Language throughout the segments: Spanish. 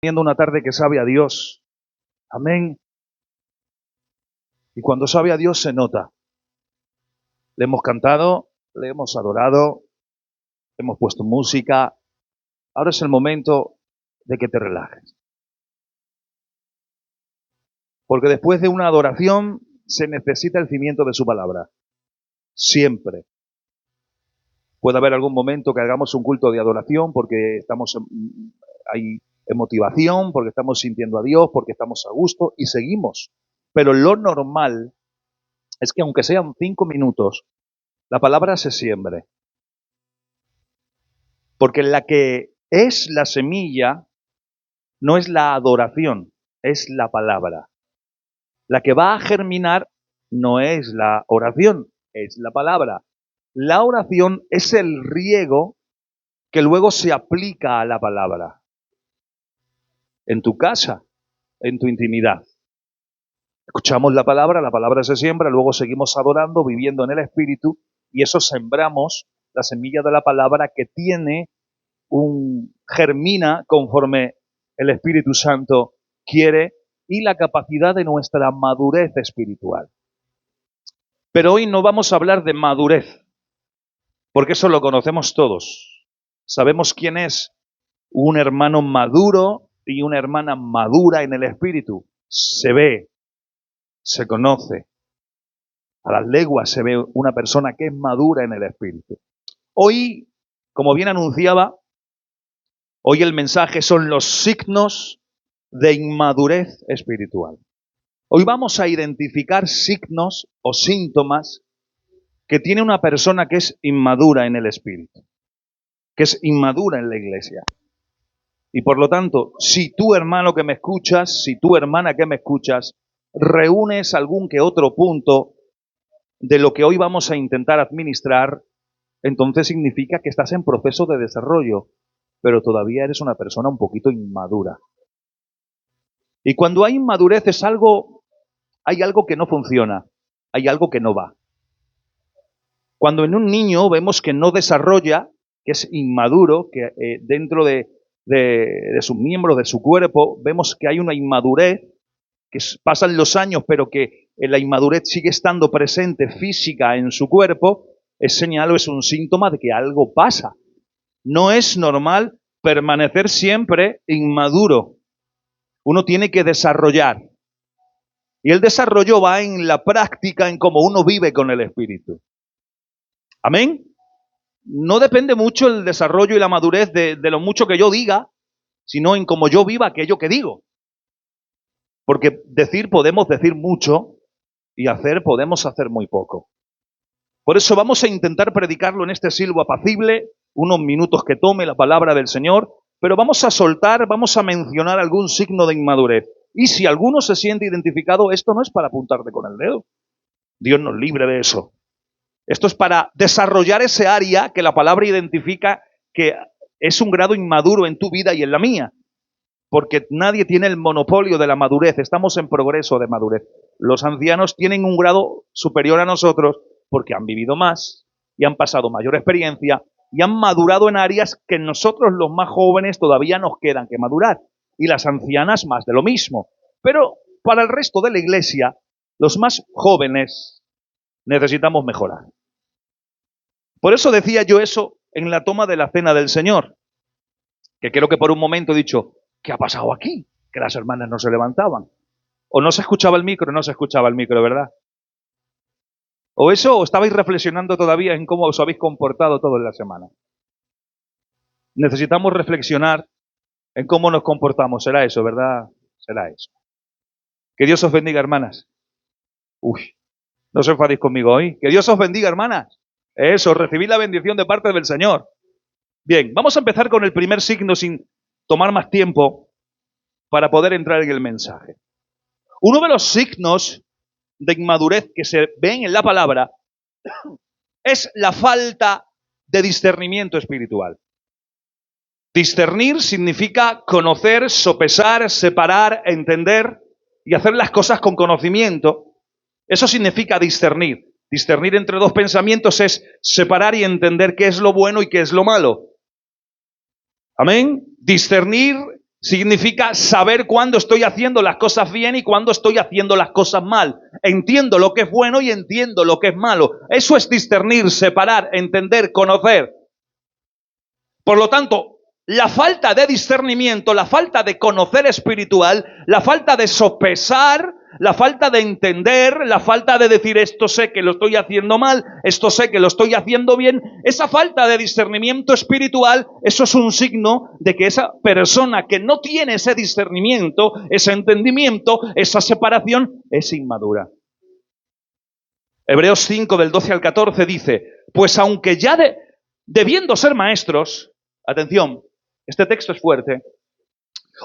teniendo una tarde que sabe a Dios. Amén. Y cuando sabe a Dios se nota. Le hemos cantado, le hemos adorado, hemos puesto música. Ahora es el momento de que te relajes. Porque después de una adoración se necesita el cimiento de su palabra. Siempre. Puede haber algún momento que hagamos un culto de adoración porque estamos en motivación, porque estamos sintiendo a Dios, porque estamos a gusto y seguimos. Pero lo normal es que aunque sean 5 minutos, la palabra se siembre. Porque la que es la semilla no es la adoración, es la palabra. La que va a germinar no es la oración, es la palabra. La oración es el riego que luego se aplica a la palabra. En tu casa, en tu intimidad. Escuchamos la palabra se siembra, luego seguimos adorando, viviendo en el Espíritu, y eso sembramos la semilla de la palabra que germina conforme el Espíritu Santo quiere y la capacidad de nuestra madurez espiritual. Pero hoy no vamos a hablar de madurez, porque eso lo conocemos todos. Sabemos quién es un hermano maduro y una hermana madura en el Espíritu. Se ve, se conoce. A las leguas se ve una persona que es madura en el Espíritu. Hoy, como bien anunciaba, hoy el mensaje son los signos de inmadurez espiritual. Hoy vamos a identificar signos o síntomas que tiene una persona que es inmadura en el Espíritu, que es inmadura en la iglesia. Y por lo tanto, si tú, hermano que me escuchas, si tú, hermana que me escuchas, reúnes algún que otro punto de lo que hoy vamos a intentar administrar, entonces significa que estás en proceso de desarrollo, pero todavía eres una persona un poquito inmadura. Y cuando hay inmadurez hay algo que no funciona, hay algo que no va. Cuando en un niño vemos que no desarrolla, que es inmaduro, que dentro de sus miembros, de su cuerpo, vemos que hay una inmadurez, que pasan los años, pero que la inmadurez sigue estando presente física en su cuerpo, es señal o es un síntoma de que algo pasa. No es normal permanecer siempre inmaduro. Uno tiene que desarrollar. Y el desarrollo va en la práctica, en cómo uno vive con el Espíritu. ¿Amén? No depende mucho el desarrollo y la madurez de lo mucho que yo diga, sino en cómo yo viva aquello que digo. Porque podemos decir mucho y podemos hacer muy poco. Por eso vamos a intentar predicarlo en este silbo apacible, unos minutos que tome la palabra del Señor, pero vamos a mencionar algún signo de inmadurez. Y si alguno se siente identificado, esto no es para apuntarte con el dedo. Dios nos libre de eso. Esto es para desarrollar ese área que la palabra identifica que es un grado inmaduro en tu vida y en la mía. Porque nadie tiene el monopolio de la madurez. Estamos en progreso de madurez. Los ancianos tienen un grado superior a nosotros porque han vivido más y han pasado mayor experiencia y han madurado en áreas que nosotros los más jóvenes todavía nos quedan que madurar. Y las ancianas más de lo mismo. Pero para el resto de la iglesia, los más jóvenes necesitamos mejorar. Por eso decía yo eso en la toma de la cena del Señor. Que creo que por un momento he dicho, ¿qué ha pasado aquí? Que las hermanas no se levantaban. O no se escuchaba el micro, ¿verdad? O estabais reflexionando todavía en cómo os habéis comportado toda la semana. Necesitamos reflexionar en cómo nos comportamos. Será eso, ¿verdad? Será eso. Que Dios os bendiga, hermanas. No se enfadéis conmigo hoy. Que Dios os bendiga, hermanas. Eso, recibid la bendición de parte del Señor. Bien, vamos a empezar con el primer signo sin tomar más tiempo para poder entrar en el mensaje. Uno de los signos de inmadurez que se ven en la palabra es la falta de discernimiento espiritual. Discernir significa conocer, sopesar, separar, entender y hacer las cosas con conocimiento. Eso significa discernir. Discernir entre dos pensamientos es separar y entender qué es lo bueno y qué es lo malo. Amén. Discernir Significa saber cuándo estoy haciendo las cosas bien y cuándo estoy haciendo las cosas mal. Entiendo lo que es bueno y entiendo lo que es malo. Eso es discernir, separar, entender, conocer. Por lo tanto, la falta de discernimiento, la falta de conocer espiritual, la falta de sopesar, la falta de entender, la falta de decir esto sé que lo estoy haciendo mal, esto sé que lo estoy haciendo bien, esa falta de discernimiento espiritual, eso es un signo de que esa persona que no tiene ese discernimiento, ese entendimiento, esa separación, es inmadura. Hebreos 5 del 12 al 14 dice, pues aunque ya debiendo ser maestros, atención, este texto es fuerte,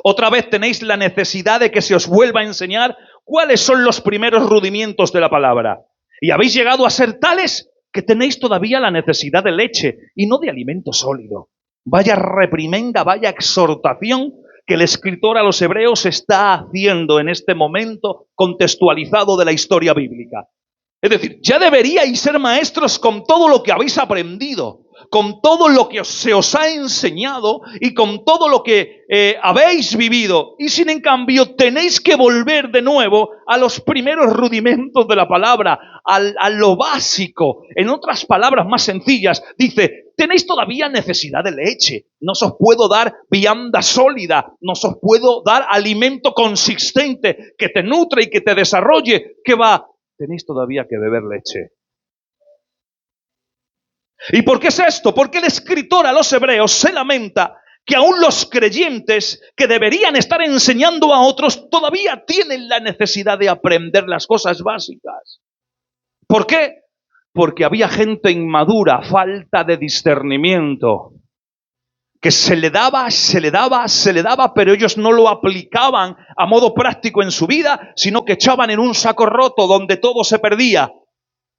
otra vez tenéis la necesidad de que se os vuelva a enseñar cuáles son los primeros rudimientos de la palabra. Y habéis llegado a ser tales que tenéis todavía la necesidad de leche y no de alimento sólido. Vaya reprimenda, vaya exhortación que el escritor a los hebreos está haciendo en este momento contextualizado de la historia bíblica. Es decir, ya deberíais ser maestros con todo lo que habéis aprendido, con todo lo que se os ha enseñado y con todo lo que habéis vivido. Y sin en cambio tenéis que volver de nuevo a los primeros rudimentos de la palabra, a lo básico. En otras palabras más sencillas, dice, tenéis todavía necesidad de leche. No os puedo dar vianda sólida, no os puedo dar alimento consistente que te nutre y que te desarrolle, que va... Tenéis todavía que beber leche. ¿Y por qué es esto? Porque el escritor a los hebreos se lamenta que aún los creyentes que deberían estar enseñando a otros todavía tienen la necesidad de aprender las cosas básicas. ¿Por qué? Porque había gente inmadura, falta de discernimiento, que se le daba, pero ellos no lo aplicaban a modo práctico en su vida, sino que echaban en un saco roto donde todo se perdía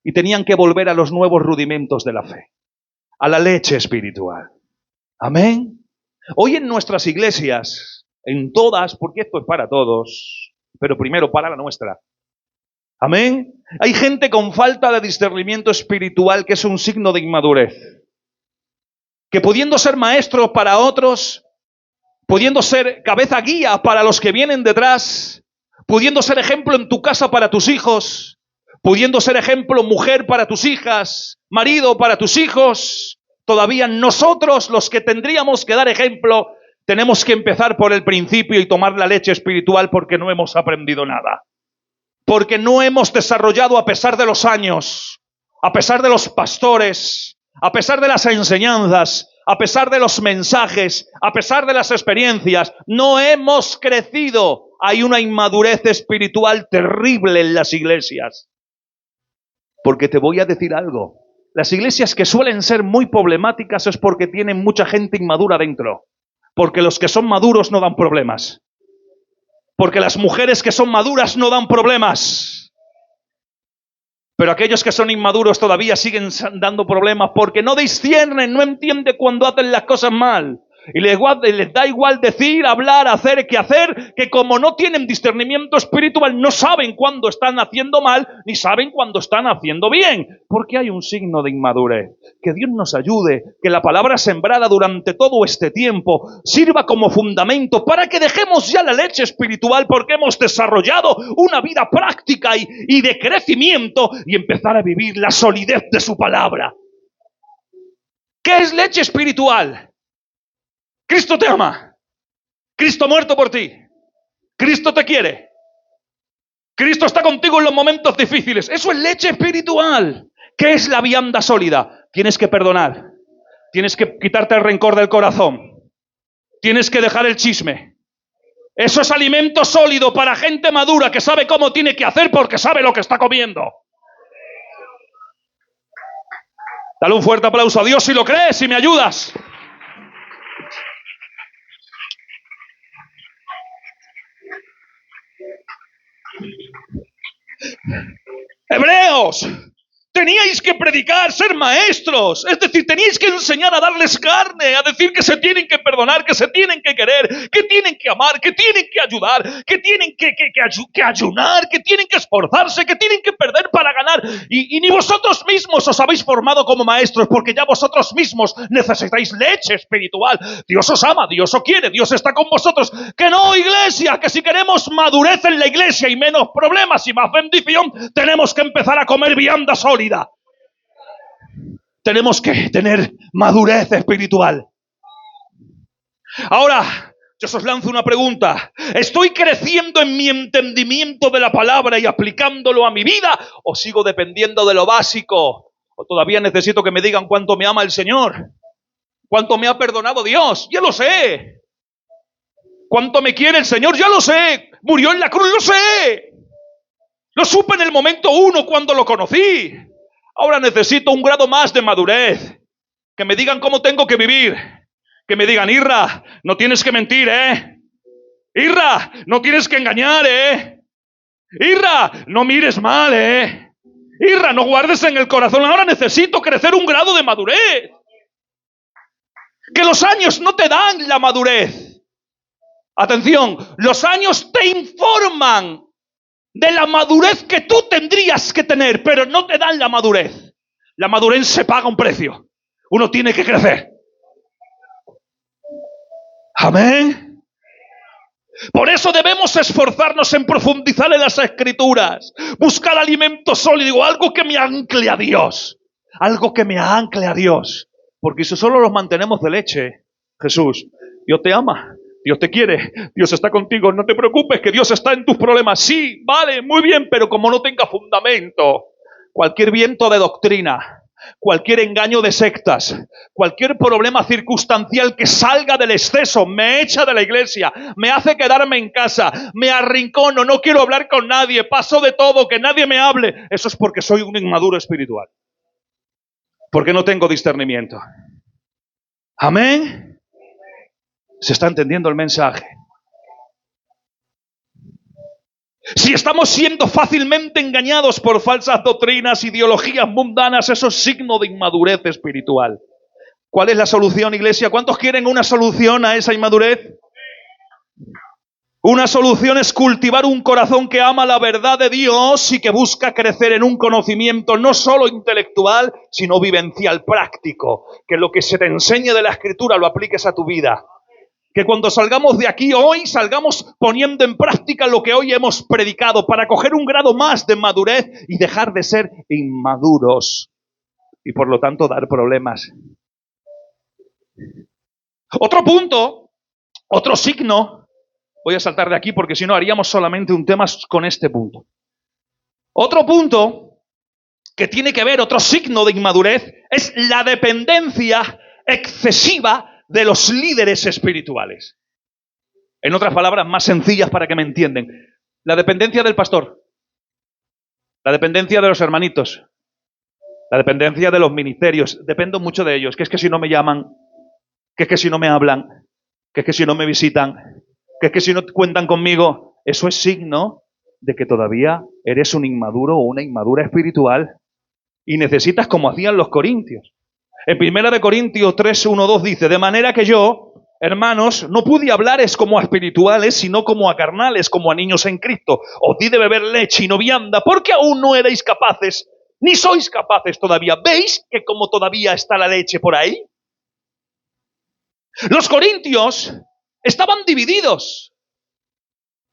y tenían que volver a los nuevos rudimentos de la fe, a la leche espiritual. Amén. Hoy en nuestras iglesias, en todas, porque esto es para todos, pero primero para la nuestra. Amén. Hay gente con falta de discernimiento espiritual que es un signo de inmadurez. Que pudiendo ser maestros para otros, pudiendo ser cabeza guía para los que vienen detrás, pudiendo ser ejemplo en tu casa para tus hijos, pudiendo ser ejemplo mujer para tus hijas, marido para tus hijos, todavía nosotros los que tendríamos que dar ejemplo, tenemos que empezar por el principio y tomar la leche espiritual porque no hemos aprendido nada. Porque no hemos desarrollado a pesar de los años, a pesar de los pastores, a pesar de las enseñanzas, a pesar de los mensajes, a pesar de las experiencias, no hemos crecido. Hay una inmadurez espiritual terrible en las iglesias. Porque te voy a decir algo. Las iglesias que suelen ser muy problemáticas es porque tienen mucha gente inmadura dentro. Porque los que son maduros no dan problemas. Porque las mujeres que son maduras no dan problemas. Pero aquellos que son inmaduros todavía siguen dando problemas porque no disciernen, no entienden cuando hacen las cosas mal. Y les da igual decir, hablar, hacer, que como no tienen discernimiento espiritual, no saben cuándo están haciendo mal, ni saben cuándo están haciendo bien. Porque hay un signo de inmadurez. Que Dios nos ayude, que la palabra sembrada durante todo este tiempo sirva como fundamento para que dejemos ya la leche espiritual porque hemos desarrollado una vida práctica y de crecimiento y empezar a vivir la solidez de su palabra. ¿Qué es leche espiritual? Cristo te ama. Cristo ha muerto por ti. Cristo te quiere. Cristo está contigo en los momentos difíciles. Eso es leche espiritual. ¿Qué es la vianda sólida? Tienes que perdonar. Tienes que quitarte el rencor del corazón. Tienes que dejar el chisme. Eso es alimento sólido para gente madura que sabe cómo tiene que hacer porque sabe lo que está comiendo. Dale un fuerte aplauso a Dios si lo crees, si me ayudas. Hebreos, teníais que predicar, ser maestros. Es decir, teníais que enseñar a darles carne, a decir que se tienen que perdonar, que se tienen que querer, que tienen que amar, que tienen que ayudar, que tienen que ayunar, que tienen que esforzarse, que tienen que perder para ganar. Y ni vosotros mismos os habéis formado como maestros, porque ya vosotros mismos necesitáis leche espiritual. Dios os ama, Dios os quiere, Dios está con vosotros. Que no, iglesia, que si queremos madurez en la iglesia y menos problemas y más bendición, tenemos que empezar a comer vianda sólida. Tenemos que tener madurez espiritual. Ahora, yo os lanzo una pregunta. ¿Estoy creciendo en mi entendimiento de la palabra y aplicándolo a mi vida? ¿O sigo dependiendo de lo básico? ¿O todavía necesito que me digan cuánto me ama el Señor? ¿Cuánto me ha perdonado Dios? Ya lo sé. ¿Cuánto me quiere el Señor? Ya lo sé. Murió en la cruz, lo sé. Lo supe en el momento 1 cuando lo conocí. Ahora necesito un grado más de madurez. Que me digan cómo tengo que vivir. Que me digan, Irra, no tienes que mentir, ¿eh? Irra, no tienes que engañar, ¿eh? Irra, no mires mal, ¿eh? Irra, no guardes en el corazón. Ahora necesito crecer un grado de madurez. Que los años no te dan la madurez. Atención, los años te informan de la madurez que tú tendrías que tener, pero no te dan la madurez. La madurez se paga un precio. Uno tiene que crecer. Amén. Por eso debemos esforzarnos en profundizar en las Escrituras, buscar alimento sólido, algo que me ancle a Dios, algo que me ancle a Dios, porque si solo los mantenemos de leche, Jesús, Dios te ama, Dios te quiere, Dios está contigo, no te preocupes que Dios está en tus problemas, sí, vale, muy bien, pero como no tenga fundamento, cualquier viento de doctrina, cualquier engaño de sectas, cualquier problema circunstancial que salga del exceso, me echa de la iglesia, me hace quedarme en casa, me arrincono, no quiero hablar con nadie, paso de todo, que nadie me hable. Eso es porque soy un inmaduro espiritual. Porque no tengo discernimiento. Amén. ¿Se está entendiendo el mensaje? Si estamos siendo fácilmente engañados por falsas doctrinas, ideologías mundanas, eso es signo de inmadurez espiritual. ¿Cuál es la solución, iglesia? ¿Cuántos quieren una solución a esa inmadurez? Una solución es cultivar un corazón que ama la verdad de Dios y que busca crecer en un conocimiento no solo intelectual, sino vivencial, práctico. Que lo que se te enseñe de la Escritura lo apliques a tu vida. Que cuando salgamos de aquí hoy, salgamos poniendo en práctica lo que hoy hemos predicado para coger un grado más de madurez y dejar de ser inmaduros y por lo tanto dar problemas. Otro punto, otro signo, voy a saltar de aquí porque si no haríamos solamente un tema con este punto. Otro punto que tiene que ver, otro signo de inmadurez, es la dependencia excesiva de los líderes espirituales. En otras palabras más sencillas para que me entiendan. La dependencia del pastor, la dependencia de los hermanitos, la dependencia de los ministerios. Dependo mucho de ellos. Que es que si no me llaman, que es que si no me hablan, que es que si no me visitan, que es que si no cuentan conmigo. Eso es signo de que todavía eres un inmaduro o una inmadura espiritual y necesitas como hacían los corintios. En 1 Corintios 3, 1, 2 dice, de manera que yo, hermanos, no pude hablares como a espirituales, sino como a carnales, como a niños en Cristo. Os di de beber leche y no vianda, porque aún no erais capaces, ni sois capaces todavía. ¿Veis que como todavía está la leche por ahí? Los corintios estaban divididos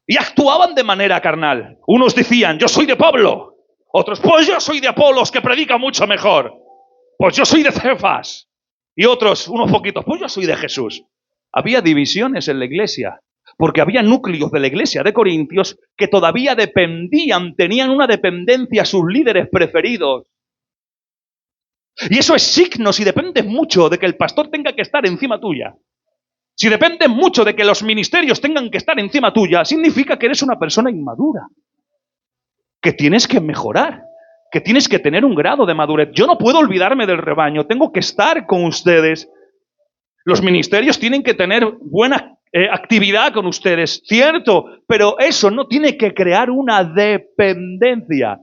y actuaban de manera carnal. Unos decían, yo soy de Pablo. Otros, pues yo soy de Apolos, que predica mucho mejor. Pues yo soy de Cefas. Y otros, unos poquitos, pues yo soy de Jesús. Había divisiones en la iglesia, porque había núcleos de la iglesia de Corintios que todavía dependían, tenían una dependencia a sus líderes preferidos. Y eso es signo, si dependes mucho de que el pastor tenga que estar encima tuya, si dependes mucho de que los ministerios tengan que estar encima tuya, significa que eres una persona inmadura, que tienes que mejorar, que tienes que tener un grado de madurez. Yo no puedo olvidarme del rebaño, tengo que estar con ustedes. Los ministerios tienen que tener buena actividad con ustedes, cierto, pero eso no tiene que crear una dependencia.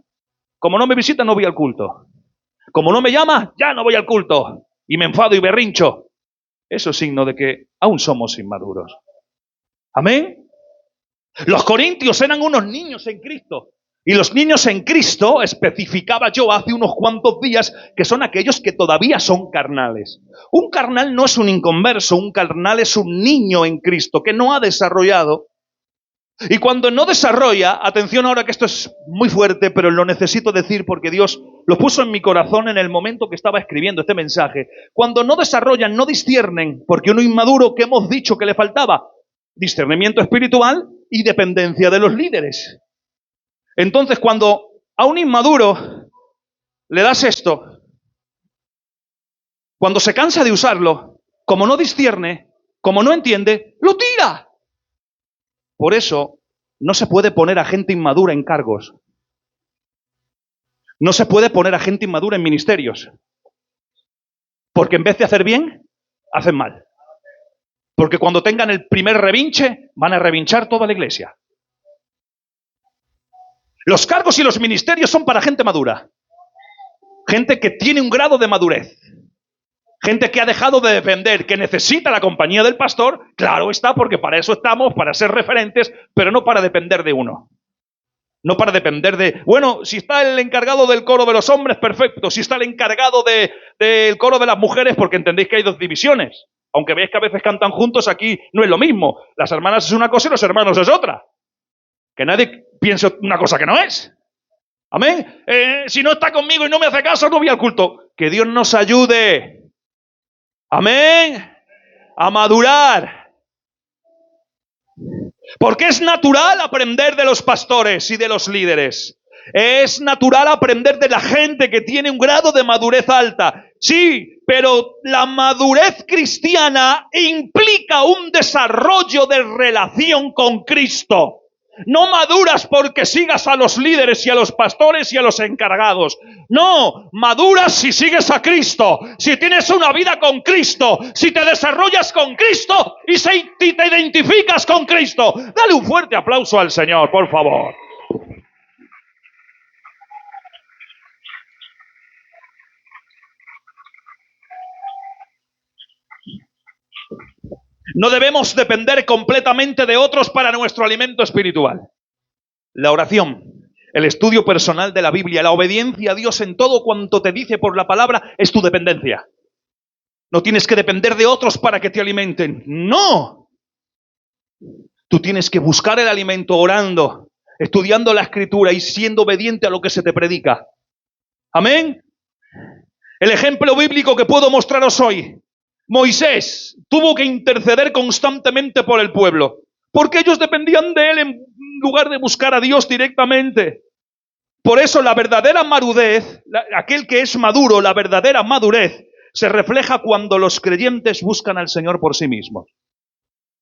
Como no me visitan, no voy al culto. Como no me llama, ya no voy al culto. Y me enfado y berrincho. Eso es signo de que aún somos inmaduros. Amén. Los corintios eran unos niños en Cristo. Y los niños en Cristo, especificaba yo hace unos cuantos días, que son aquellos que todavía son carnales. Un carnal no es un inconverso, un carnal es un niño en Cristo que no ha desarrollado. Y cuando no desarrolla, atención ahora que esto es muy fuerte, pero lo necesito decir porque Dios lo puso en mi corazón en el momento que estaba escribiendo este mensaje. Cuando no desarrollan, no disciernen, porque uno inmaduro, ¿qué hemos dicho que le faltaba? Discernimiento espiritual y dependencia de los líderes. Entonces, cuando a un inmaduro le das esto, cuando se cansa de usarlo, como no discierne, como no entiende, lo tira. Por eso, no se puede poner a gente inmadura en cargos. No se puede poner a gente inmadura en ministerios. Porque en vez de hacer bien, hacen mal. Porque cuando tengan el primer revinche, van a revinchar toda la iglesia. Los cargos y los ministerios son para gente madura. Gente que tiene un grado de madurez. Gente que ha dejado de depender, que necesita la compañía del pastor. Claro está, porque para eso estamos, para ser referentes, pero no para depender de uno. No para depender de, bueno, si está el encargado del coro de los hombres, perfecto. Si está el encargado del coro de las mujeres, porque entendéis que hay dos divisiones. Aunque veáis que a veces cantan juntos, aquí no es lo mismo. Las hermanas es una cosa y los hermanos es otra. Que nadie piense una cosa que no es. Amén. Si no está conmigo y no me hace caso, no voy al culto. Que Dios nos ayude. Amén. A madurar. Porque es natural aprender de los pastores y de los líderes. Es natural aprender de la gente que tiene un grado de madurez alta. Sí, pero la madurez cristiana implica un desarrollo de relación con Cristo. No maduras porque sigas a los líderes y a los pastores y a los encargados. No, maduras si sigues a Cristo, si tienes una vida con Cristo, si te desarrollas con Cristo y si te identificas con Cristo. Dale un fuerte aplauso al Señor, por favor. No debemos depender completamente de otros para nuestro alimento espiritual. La oración, el estudio personal de la Biblia, la obediencia a Dios en todo cuanto te dice por la palabra es tu dependencia. No tienes que depender de otros para que te alimenten. ¡No! Tú tienes que buscar el alimento orando, estudiando la Escritura y siendo obediente a lo que se te predica. ¿Amén? El ejemplo bíblico que puedo mostraros hoy. Moisés tuvo que interceder constantemente por el pueblo, porque ellos dependían de él en lugar de buscar a Dios directamente. Por eso la verdadera madurez, aquel que es maduro, la verdadera madurez, se refleja cuando los creyentes buscan al Señor por sí mismos.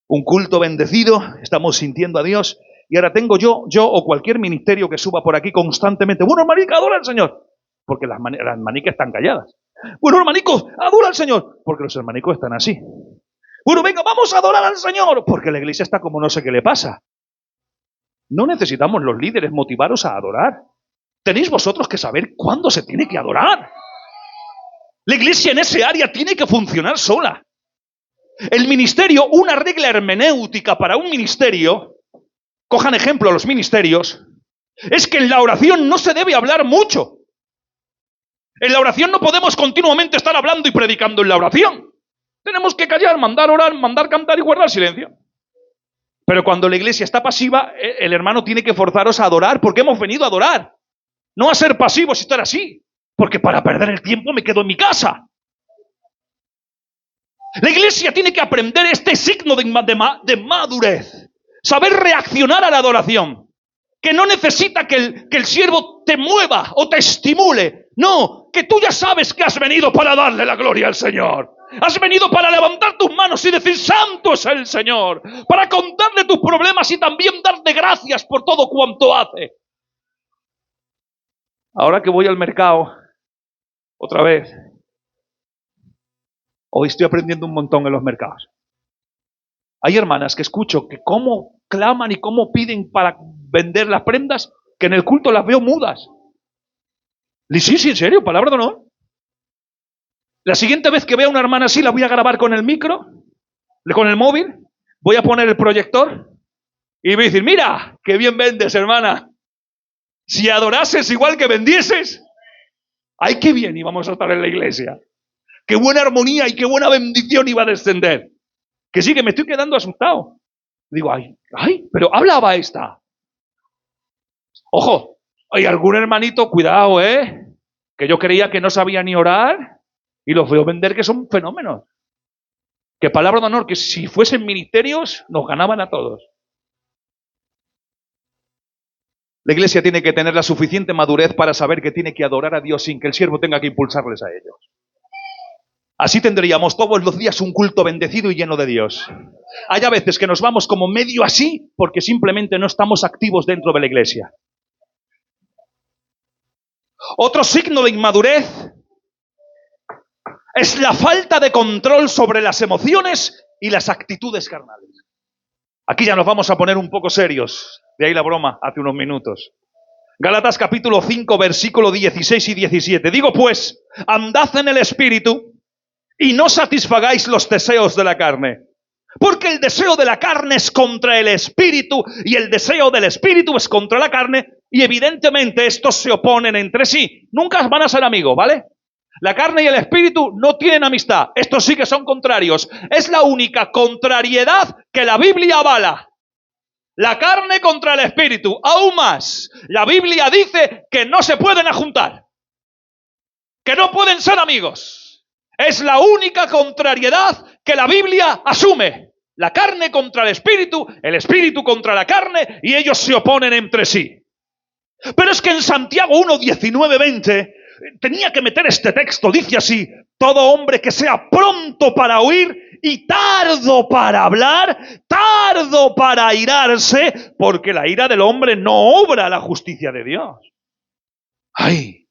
Un culto bendecido, estamos sintiendo a Dios, y ahora tengo yo o cualquier ministerio que suba por aquí constantemente, bueno, hermanica, adora al Señor, porque las hermanicas están calladas. Bueno, hermanicos, adora al Señor, porque los hermanicos están así. Bueno, venga, vamos a adorar al Señor, porque la iglesia está como no sé qué le pasa. No necesitamos los líderes motivaros a adorar. Tenéis vosotros que saber cuándo se tiene que adorar. La iglesia en ese área tiene que funcionar sola. El ministerio, una regla hermenéutica para un ministerio, cojan ejemplo los ministerios, es que en la oración no se debe hablar mucho. En la oración no podemos continuamente estar hablando y predicando en la oración. Tenemos que callar, mandar orar, mandar cantar y guardar silencio. Pero cuando la iglesia está pasiva, el hermano tiene que forzaros a adorar, porque hemos venido a adorar. No a ser pasivos y estar así, porque para perder el tiempo me quedo en mi casa. La iglesia tiene que aprender este signo de madurez. Saber reaccionar a la adoración. Que no necesita que el siervo te mueva o te estimule. No, que tú ya sabes que has venido para darle la gloria al Señor. Has venido para levantar tus manos y decir, santo es el Señor. Para contarle tus problemas y también darle gracias por todo cuanto hace. Ahora que voy al mercado, otra vez, hoy estoy aprendiendo un montón en los mercados. Hay hermanas que escucho que cómo claman y cómo piden para vender las prendas, que en el culto las veo mudas. Sí, en serio, palabra de honor. La siguiente vez que vea a una hermana así, la voy a grabar con el micro, con el móvil, voy a poner el proyector y voy a decir, mira, qué bien vendes, hermana. Si adorases igual que vendieses, ¡ay, qué bien íbamos a estar en la iglesia! ¡Qué buena armonía y qué buena bendición iba a descender! Que sí, que me estoy quedando asustado. Digo, pero hablaba esta. Ojo, hay algún hermanito, cuidado, que yo creía que no sabía ni orar y los veo vender que son fenómenos. Que palabra de honor, que si fuesen ministerios nos ganaban a todos. La iglesia tiene que tener la suficiente madurez para saber que tiene que adorar a Dios sin que el siervo tenga que impulsarles a ellos. Así tendríamos todos los días un culto bendecido y lleno de Dios. Hay a veces que nos vamos como medio así porque simplemente no estamos activos dentro de la iglesia. Otro signo de inmadurez es la falta de control sobre las emociones y las actitudes carnales. Aquí ya nos vamos a poner un poco serios. De ahí la broma hace unos minutos. Gálatas capítulo 5, versículo 16 y 17. Digo pues, andad en el Espíritu y no satisfagáis los deseos de la carne. Porque el deseo de la carne es contra el Espíritu y el deseo del Espíritu es contra la carne y evidentemente estos se oponen entre sí. Nunca van a ser amigos, ¿vale? La carne y el Espíritu no tienen amistad. Estos sí que son contrarios. Es la única contrariedad que la Biblia avala. La carne contra el Espíritu. Aún más, la Biblia dice que no se pueden ajuntar. Que no pueden ser amigos. Es la única contrariedad que la Biblia asume. La carne contra el Espíritu contra la carne, y ellos se oponen entre sí. Pero es que en Santiago 1, 19, 20, tenía que meter este texto, dice así: todo hombre que sea pronto para oír y tardo para hablar, tardo para airarse, porque la ira del hombre no obra la justicia de Dios. ¡Ay!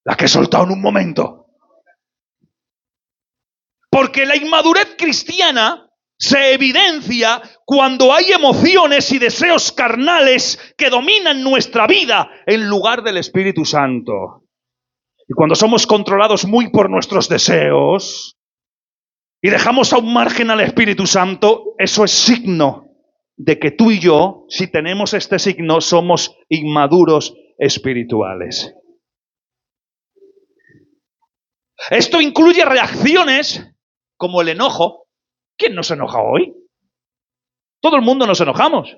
La que he soltado en un momento. Porque la inmadurez cristiana se evidencia cuando hay emociones y deseos carnales que dominan nuestra vida en lugar del Espíritu Santo. Y cuando somos controlados muy por nuestros deseos y dejamos a un margen al Espíritu Santo, eso es signo de que tú y yo, si tenemos este signo, somos inmaduros espirituales. Esto incluye reacciones como el enojo. ¿Quién no se enoja hoy? Todo el mundo nos enojamos.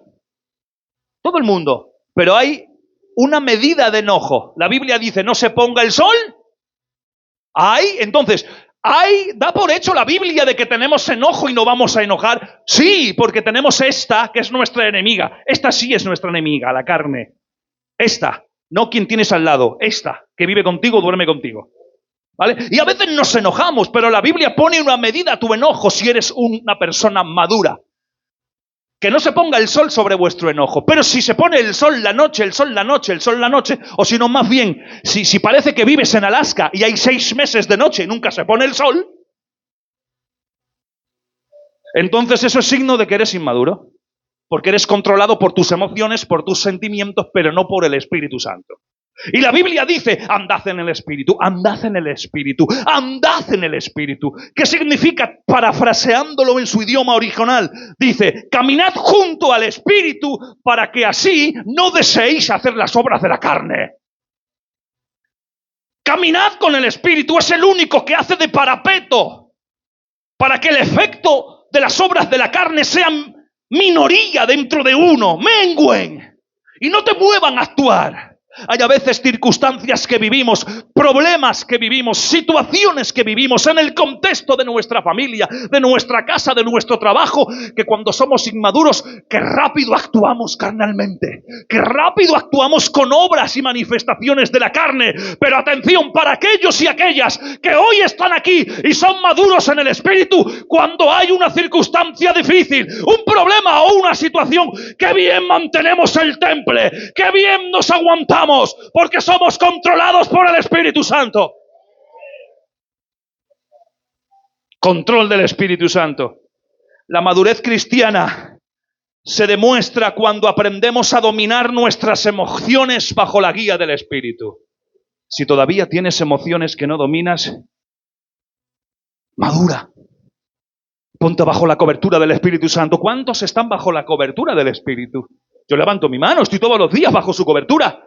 Todo el mundo. Pero hay una medida de enojo. La Biblia dice, no se ponga el sol. Entonces, da por hecho la Biblia de que tenemos enojo y no vamos a enojar. Sí, porque tenemos esta, que es nuestra enemiga. Esta sí es nuestra enemiga, la carne. Esta, no quien tienes al lado. Esta, que vive contigo, duerme contigo. ¿Vale? Y a veces nos enojamos, pero la Biblia pone una medida a tu enojo si eres una persona madura. Que no se ponga el sol sobre vuestro enojo, pero si se pone el sol la noche, el sol la noche, el sol la noche, o si no, más bien, si parece que vives en Alaska y hay 6 meses de noche y nunca se pone el sol, entonces eso es signo de que eres inmaduro, porque eres controlado por tus emociones, por tus sentimientos, pero no por el Espíritu Santo. Y la Biblia dice, andad en el Espíritu, andad en el Espíritu, andad en el Espíritu. ¿Qué significa? Parafraseándolo en su idioma original, dice, caminad junto al Espíritu para que así no deseéis hacer las obras de la carne. Caminad con el Espíritu, es el único que hace de parapeto para que el efecto de las obras de la carne sean minoría dentro de uno, mengüen y no te muevan a actuar. Hay a veces circunstancias que vivimos, problemas que vivimos, situaciones que vivimos en el contexto de nuestra familia, de nuestra casa, de nuestro trabajo, que cuando somos inmaduros, que rápido actuamos carnalmente, que rápido actuamos con obras y manifestaciones de la carne. Pero atención, para aquellos y aquellas que hoy están aquí y son maduros en el Espíritu, cuando hay una circunstancia difícil, un problema o una situación, qué bien mantenemos el temple, qué bien nos aguantamos, porque somos controlados por el Espíritu Santo. Control del Espíritu Santo. La madurez cristiana se demuestra cuando aprendemos a dominar nuestras emociones bajo la guía del Espíritu. Si todavía tienes emociones que no dominas, Madura. Ponte bajo la cobertura del Espíritu Santo. ¿Cuántos están bajo la cobertura del Espíritu? Yo levanto mi mano, estoy todos los días bajo su cobertura.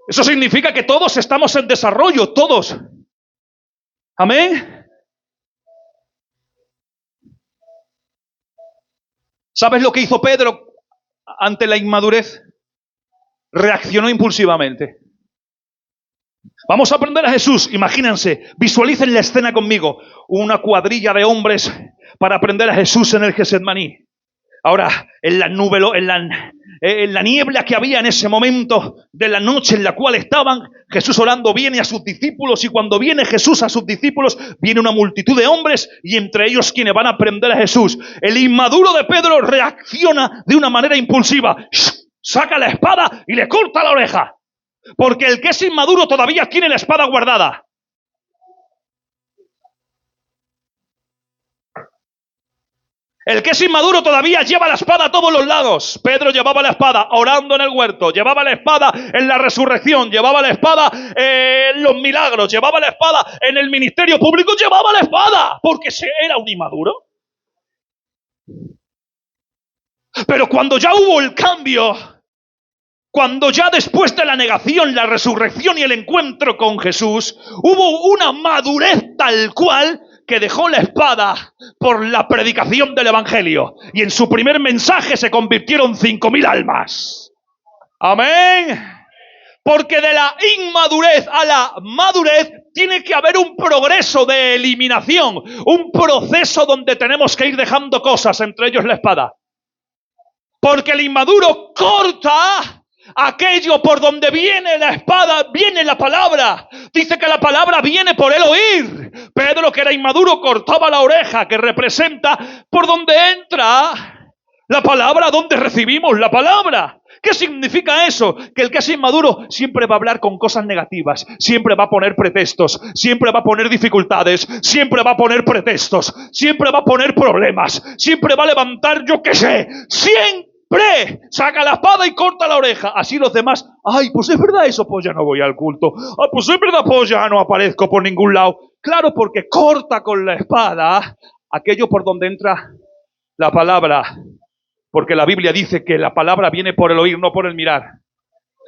Eso significa que todos estamos en desarrollo, todos. Amén. ¿Sabes lo que hizo Pedro ante la inmadurez? Reaccionó impulsivamente. Vamos a aprender a Jesús. Imagínense, visualicen la escena conmigo. Una cuadrilla de hombres para aprender a Jesús en el Getsemaní. Ahora, en la niebla que había en ese momento de la noche en la cual estaban, Jesús orando viene a sus discípulos, y cuando viene Jesús a sus discípulos, viene una multitud de hombres, y entre ellos quienes van a aprender a Jesús. El inmaduro de Pedro reacciona de una manera impulsiva. Saca la espada y le corta la oreja. Porque el que es inmaduro todavía tiene la espada guardada. El que es inmaduro todavía lleva la espada a todos los lados. Pedro llevaba la espada orando en el huerto, llevaba la espada en la resurrección, llevaba la espada en los milagros, llevaba la espada en el ministerio público, llevaba la espada, porque era un inmaduro. Pero cuando ya hubo el cambio, cuando ya después de la negación, la resurrección y el encuentro con Jesús, hubo una madurez tal cual que dejó la espada por la predicación del Evangelio. Y en su primer mensaje se convirtieron 5.000 almas. Amén. Porque de la inmadurez a la madurez tiene que haber un progreso de eliminación, un proceso donde tenemos que ir dejando cosas, entre ellos la espada. Porque el inmaduro corta aquello por donde viene la espada, viene la palabra. Dice que la palabra viene por el oír. Pedro, que era inmaduro, cortaba la oreja, que representa por donde entra la palabra, donde recibimos la palabra. ¿Qué significa eso? Que el que es inmaduro siempre va a hablar con cosas negativas, siempre va a poner pretextos, siempre va a poner dificultades, siempre va a poner pretextos, siempre va a poner problemas, siempre va a levantar, yo qué sé, siempre saca la espada y corta la oreja. Así los demás, ay, pues es verdad eso, pues ya no voy al culto. Ay, pues es verdad, pues ya no aparezco por ningún lado. Claro, porque corta con la espada aquello por donde entra la palabra. Porque la Biblia dice que la palabra viene por el oír, no por el mirar.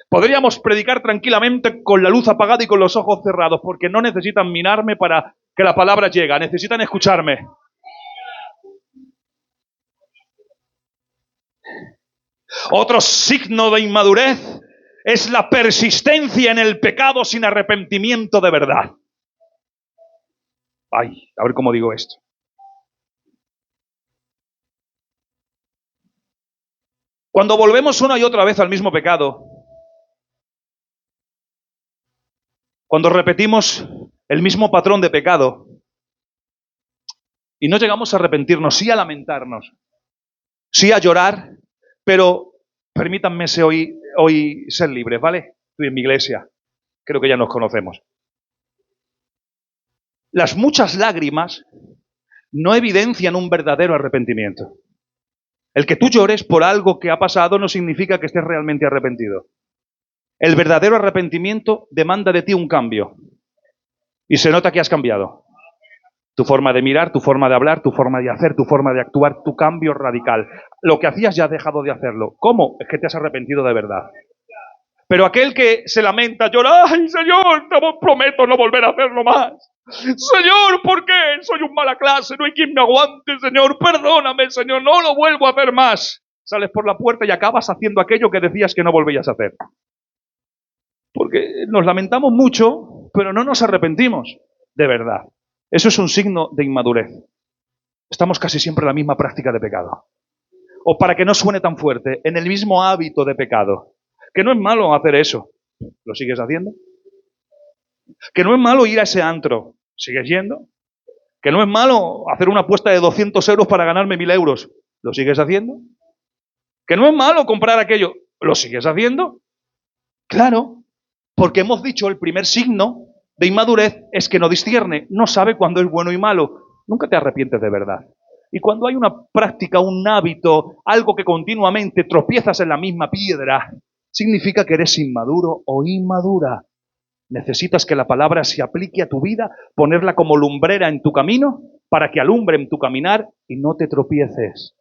Podríamos predicar tranquilamente con la luz apagada y con los ojos cerrados, porque no necesitan mirarme para que la palabra llegue, necesitan escucharme. Otro signo de inmadurez es la persistencia en el pecado sin arrepentimiento de verdad. Ay, a ver cómo digo esto. Cuando volvemos una y otra vez al mismo pecado, cuando repetimos el mismo patrón de pecado y no llegamos a arrepentirnos, sí a lamentarnos, sí a llorar, pero permítanme hoy ser libres, ¿vale? Estoy en mi iglesia, creo que ya nos conocemos. Las muchas lágrimas no evidencian un verdadero arrepentimiento. El que tú llores por algo que ha pasado no significa que estés realmente arrepentido. El verdadero arrepentimiento demanda de ti un cambio. Y se nota que has cambiado. Tu forma de mirar, tu forma de hablar, tu forma de hacer, tu forma de actuar, tu cambio radical. Lo que hacías ya has dejado de hacerlo. ¿Cómo? Es que te has arrepentido de verdad. Pero aquel que se lamenta, llora, ¡ay, Señor, te prometo no volver a hacerlo más! Señor, ¿por qué? Soy un mala clase, no hay quien me aguante, Señor, perdóname, Señor, no lo vuelvo a hacer más. Sales por la puerta y acabas haciendo aquello que decías que no volvías a hacer. Porque nos lamentamos mucho, pero no nos arrepentimos de verdad. Eso es un signo de inmadurez. Estamos casi siempre en la misma práctica de pecado. O para que no suene tan fuerte, en el mismo hábito de pecado. Que no es malo hacer eso. ¿Lo sigues haciendo? Que no es malo ir a ese antro. ¿Sigues yendo? Que no es malo hacer una apuesta de 200 euros para ganarme 1.000 euros. ¿Lo sigues haciendo? Que no es malo comprar aquello. ¿Lo sigues haciendo? Claro, porque hemos dicho el primer signo de inmadurez es que no discierne, no sabe cuándo es bueno y malo. Nunca te arrepientes de verdad. Y cuando hay una práctica, un hábito, algo que continuamente tropiezas en la misma piedra, significa que eres inmaduro o inmadura. Necesitas que la palabra se aplique a tu vida, ponerla como lumbrera en tu camino para que alumbren tu caminar y no te tropieces.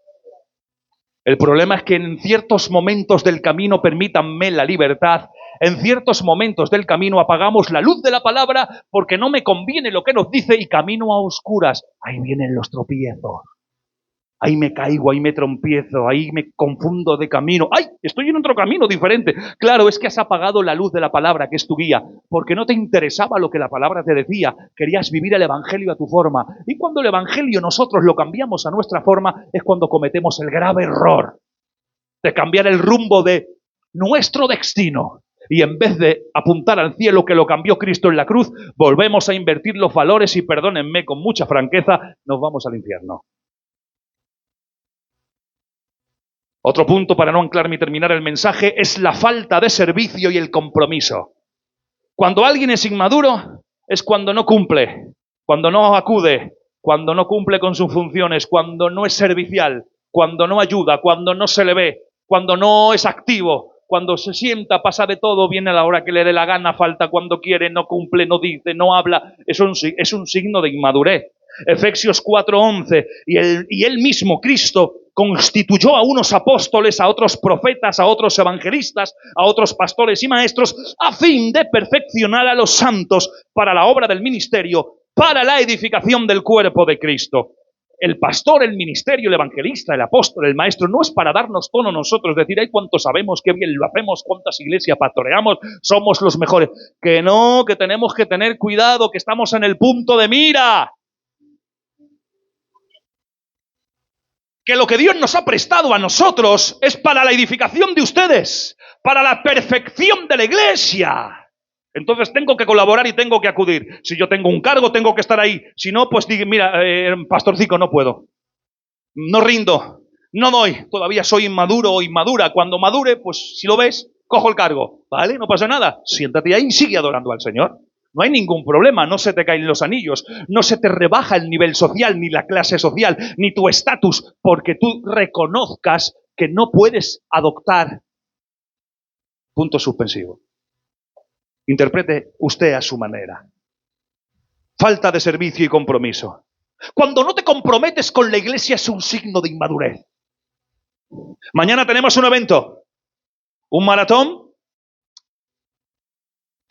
El problema es que en ciertos momentos del camino, permítanme la libertad, en ciertos momentos del camino apagamos la luz de la palabra porque no me conviene lo que nos dice y camino a oscuras. Ahí vienen los tropiezos. Ahí me caigo, ahí me trompiezo, ahí me confundo de camino. ¡Ay! Estoy en otro camino diferente. Claro, es que has apagado la luz de la palabra, que es tu guía, porque no te interesaba lo que la palabra te decía. Querías vivir el evangelio a tu forma. Y cuando el evangelio nosotros lo cambiamos a nuestra forma, es cuando cometemos el grave error de cambiar el rumbo de nuestro destino. Y en vez de apuntar al cielo que lo cambió Cristo en la cruz, volvemos a invertir los valores y, perdónenme con mucha franqueza, nos vamos al infierno. Otro punto para no anclarme y terminar el mensaje es la falta de servicio y el compromiso. Cuando alguien es inmaduro es cuando no cumple, cuando no acude, cuando no cumple con sus funciones, cuando no es servicial, cuando no ayuda, cuando no se le ve, cuando no es activo, cuando se sienta, pasa de todo, viene a la hora que le dé la gana, falta cuando quiere, no cumple, no dice, no habla. Es un signo de inmadurez. Efesios 4:11, y él mismo, Cristo, constituyó a unos apóstoles, a otros profetas, a otros evangelistas, a otros pastores y maestros, a fin de perfeccionar a los santos para la obra del ministerio, para la edificación del cuerpo de Cristo. El pastor, el ministerio, el evangelista, el apóstol, el maestro, no es para darnos tono nosotros, decir, ay, cuánto sabemos, qué bien lo hacemos, cuántas iglesias pastoreamos, somos los mejores. Que no, que tenemos que tener cuidado, que estamos en el punto de mira. Que lo que Dios nos ha prestado a nosotros es para la edificación de ustedes, para la perfección de la iglesia. Entonces tengo que colaborar y tengo que acudir. Si yo tengo un cargo, tengo que estar ahí. Si no, pues digo, mira, pastorcico, no puedo. No rindo, no doy. Todavía soy inmaduro o inmadura. Cuando madure, pues si lo ves, cojo el cargo. ¿Vale? No pasa nada. Siéntate ahí y sigue adorando al Señor. No hay ningún problema, no se te caen los anillos, no se te rebaja el nivel social, ni la clase social, ni tu estatus, porque tú reconozcas que no puedes adoptar. Punto suspensivo. Interprete usted a su manera. Falta de servicio y compromiso. Cuando no te comprometes con la iglesia es un signo de inmadurez. Mañana tenemos un evento, un maratón,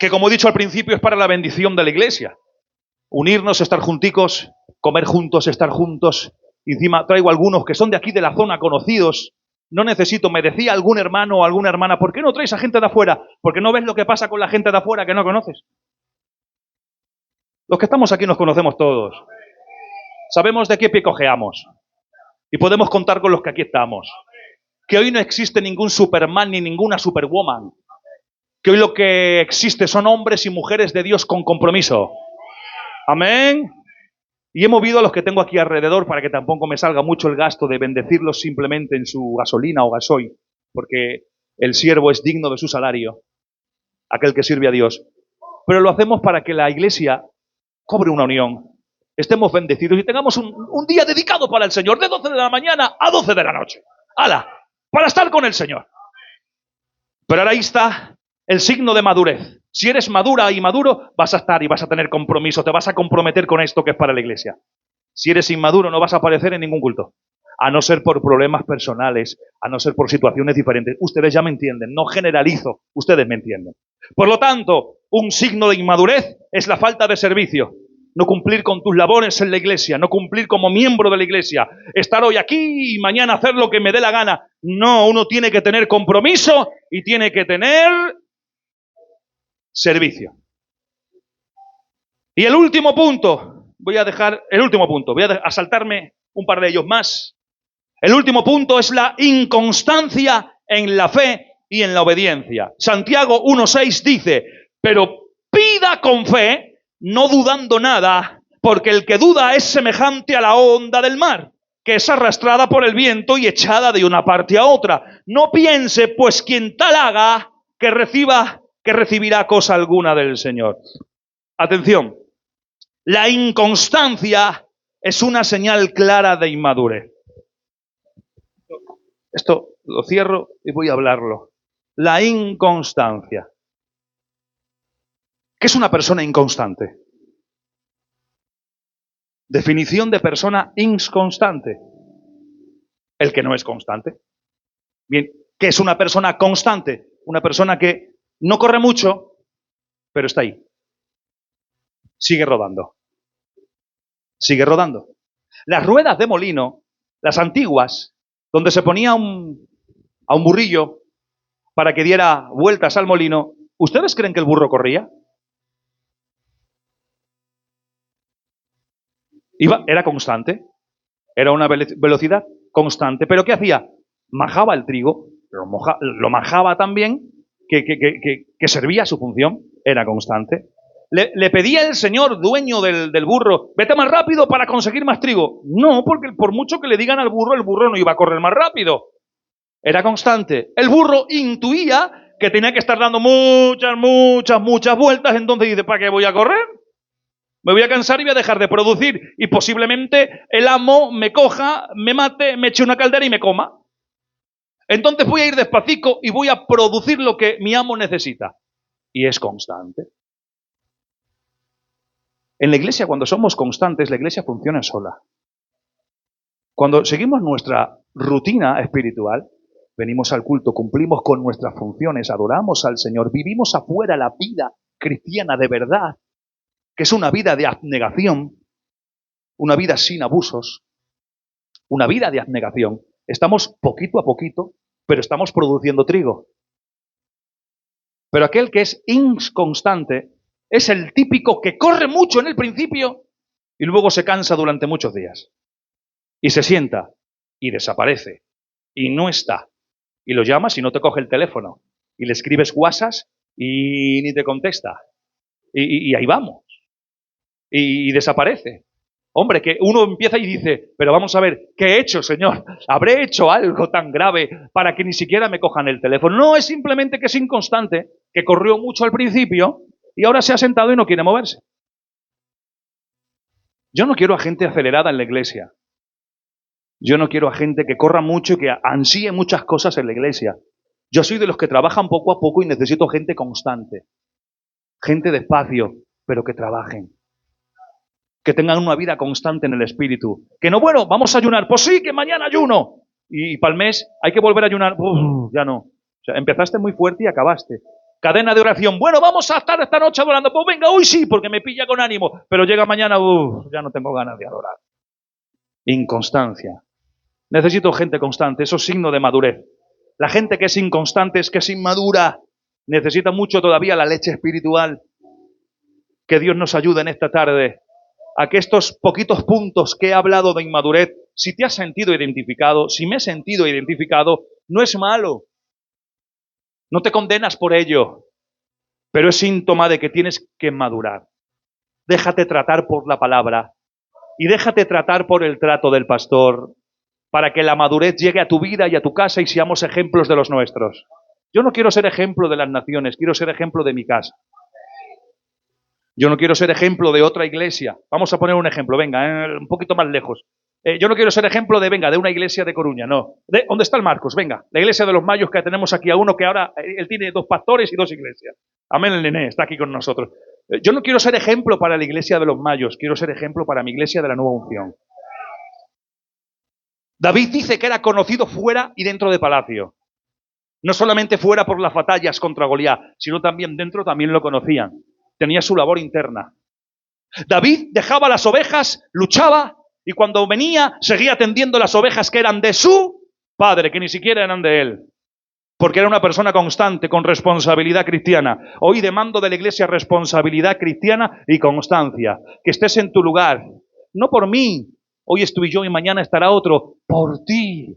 que como he dicho al principio es para la bendición de la iglesia. Unirnos, estar junticos, comer juntos, estar juntos. Y encima traigo algunos que son de aquí de la zona, conocidos. No necesito, me decía algún hermano o alguna hermana, ¿por qué no traes a gente de afuera? Porque no ves lo que pasa con la gente de afuera que no conoces. Los que estamos aquí nos conocemos todos. Sabemos de qué pie cojeamos. Y podemos contar con los que aquí estamos. Que hoy no existe ningún Superman ni ninguna Superwoman. Que hoy lo que existe son hombres y mujeres de Dios con compromiso. Amén. Y he movido a los que tengo aquí alrededor para que tampoco me salga mucho el gasto de bendecirlos simplemente en su gasolina o gasoil, porque el siervo es digno de su salario, aquel que sirve a Dios. Pero lo hacemos para que la iglesia cobre una unión, estemos bendecidos y tengamos un día dedicado para el Señor, de 12 de la mañana a 12 de la noche. ¡Hala! Para estar con el Señor. Pero ahora ahí está el signo de madurez. Si eres madura y maduro, vas a estar y vas a tener compromiso, te vas a comprometer con esto que es para la iglesia. Si eres inmaduro, no vas a aparecer en ningún culto, a no ser por problemas personales, a no ser por situaciones diferentes. Ustedes ya me entienden, no generalizo, ustedes me entienden. Por lo tanto, un signo de inmadurez es la falta de servicio. No cumplir con tus labores en la iglesia, no cumplir como miembro de la iglesia, estar hoy aquí y mañana hacer lo que me dé la gana. No, uno tiene que tener compromiso y tiene que tener servicio. Y el último punto, voy a saltarme un par de ellos más. El último punto es la inconstancia en la fe y en la obediencia. Santiago 1:6 dice, pero pida con fe, no dudando nada, porque el que duda es semejante a la onda del mar, que es arrastrada por el viento y echada de una parte a otra. No piense, pues quien tal haga, que recibirá cosa alguna del Señor. Atención, la inconstancia es una señal clara de inmadurez. Esto lo cierro y voy a hablarlo. La inconstancia. ¿Qué es una persona inconstante? Definición de persona inconstante. El que no es constante. Bien, ¿qué es una persona constante? Una persona que no corre mucho, pero está ahí. Sigue rodando. Sigue rodando. Las ruedas de molino, las antiguas, donde se ponía a un burrillo para que diera vueltas al molino, ¿ustedes creen que el burro corría? Era constante, era una velocidad constante, pero ¿qué hacía? Majaba el trigo, lo majaba tan bien que servía a su función, era constante. Le pedía el señor dueño del burro, vete más rápido para conseguir más trigo. No, porque por mucho que le digan al burro, el burro no iba a correr más rápido. Era constante. El burro intuía que tenía que estar dando muchas vueltas, entonces dice, ¿para qué voy a correr? Me voy a cansar y voy a dejar de producir. Y posiblemente el amo me coja, me mate, me eche una caldera y me coma. Entonces voy a ir despacito y voy a producir lo que mi amo necesita. Y es constante. En la iglesia, cuando somos constantes, la iglesia funciona sola. Cuando seguimos nuestra rutina espiritual, venimos al culto, cumplimos con nuestras funciones, adoramos al Señor, vivimos afuera la vida cristiana de verdad, que es una vida de abnegación, una vida sin abusos, una vida de abnegación. Estamos poquito a poquito, pero estamos produciendo trigo. Pero aquel que es inconstante es el típico que corre mucho en el principio y luego se cansa durante muchos días. Y se sienta y desaparece y no está. Y lo llamas y no te coge el teléfono. Y le escribes WhatsApp y ni te contesta. Y ahí vamos. Y desaparece. Hombre, que uno empieza y dice, pero vamos a ver, ¿qué he hecho, Señor? ¿Habré hecho algo tan grave para que ni siquiera me cojan el teléfono? No, es simplemente que es inconstante, que corrió mucho al principio y ahora se ha sentado y no quiere moverse. Yo no quiero a gente acelerada en la iglesia. Yo no quiero a gente que corra mucho y que ansíe muchas cosas en la iglesia. Yo soy de los que trabajan poco a poco y necesito gente constante. Gente despacio, pero que trabajen. Que tengan una vida constante en el espíritu. Que no, bueno, vamos a ayunar. Pues sí, que mañana ayuno. Y para el mes hay que volver a ayunar. Ya no. O sea, empezaste muy fuerte y acabaste. Cadena de oración. Bueno, vamos a estar esta noche adorando. Pues venga, hoy sí, porque me pilla con ánimo. Pero llega mañana, ya no tengo ganas de adorar. Inconstancia. Necesito gente constante. Eso es signo de madurez. La gente que es inconstante es que es inmadura. Necesita mucho todavía la leche espiritual. Que Dios nos ayude en esta tarde a que estos poquitos puntos que he hablado de inmadurez, si te has sentido identificado, si me he sentido identificado, no es malo. No te condenas por ello, pero es síntoma de que tienes que madurar. Déjate tratar por la palabra y déjate tratar por el trato del pastor para que la madurez llegue a tu vida y a tu casa y seamos ejemplos de los nuestros. Yo no quiero ser ejemplo de las naciones, quiero ser ejemplo de mi casa. Yo no quiero ser ejemplo de otra iglesia. Vamos a poner un ejemplo, venga, un poquito más lejos. Yo no quiero ser ejemplo de una iglesia de Coruña, no. ¿Dónde está el Marcos? Venga, la iglesia de los Mayos, que tenemos aquí a uno que ahora, él tiene 2 pastores y 2 iglesias. Amén, el nené, está aquí con nosotros. Yo no quiero ser ejemplo para la iglesia de los Mayos, quiero ser ejemplo para mi iglesia de la Nueva Unción. David dice que era conocido fuera y dentro de palacio. No solamente fuera por las batallas contra Goliat, sino también dentro también lo conocían. Tenía su labor interna. David dejaba las ovejas, luchaba y cuando venía seguía atendiendo las ovejas que eran de su padre, que ni siquiera eran de él. Porque era una persona constante, con responsabilidad cristiana. Hoy demando de la iglesia responsabilidad cristiana y constancia. Que estés en tu lugar. No por mí. Hoy estoy yo y mañana estará otro. Por ti.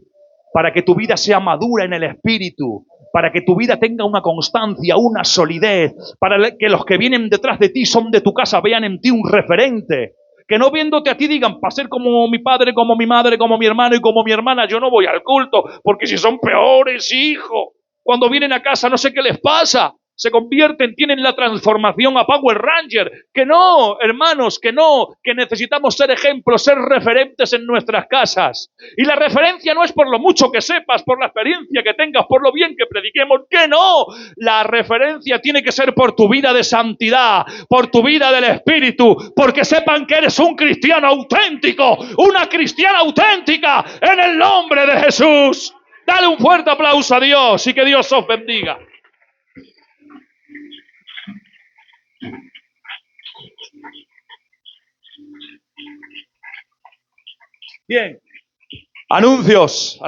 Para que tu vida sea madura en el espíritu. Para que tu vida tenga una constancia, una solidez. Para que los que vienen detrás de ti, son de tu casa, vean en ti un referente. Que no viéndote a ti digan, para ser como mi padre, como mi madre, como mi hermano y como mi hermana, yo no voy al culto, porque si son peores, hijo. Cuando vienen a casa no sé qué les pasa. se convierten, tienen la transformación a Power Ranger. Que no, hermanos, que no, que necesitamos ser ejemplos, ser referentes en nuestras casas. Y la referencia no es por lo mucho que sepas, por la experiencia que tengas, por lo bien que prediquemos, que no. La referencia tiene que ser por tu vida de santidad, por tu vida del Espíritu, porque sepan que eres un cristiano auténtico, una cristiana auténtica, en el nombre de Jesús. Dale un fuerte aplauso a Dios y que Dios os bendiga. Bien. Anuncios.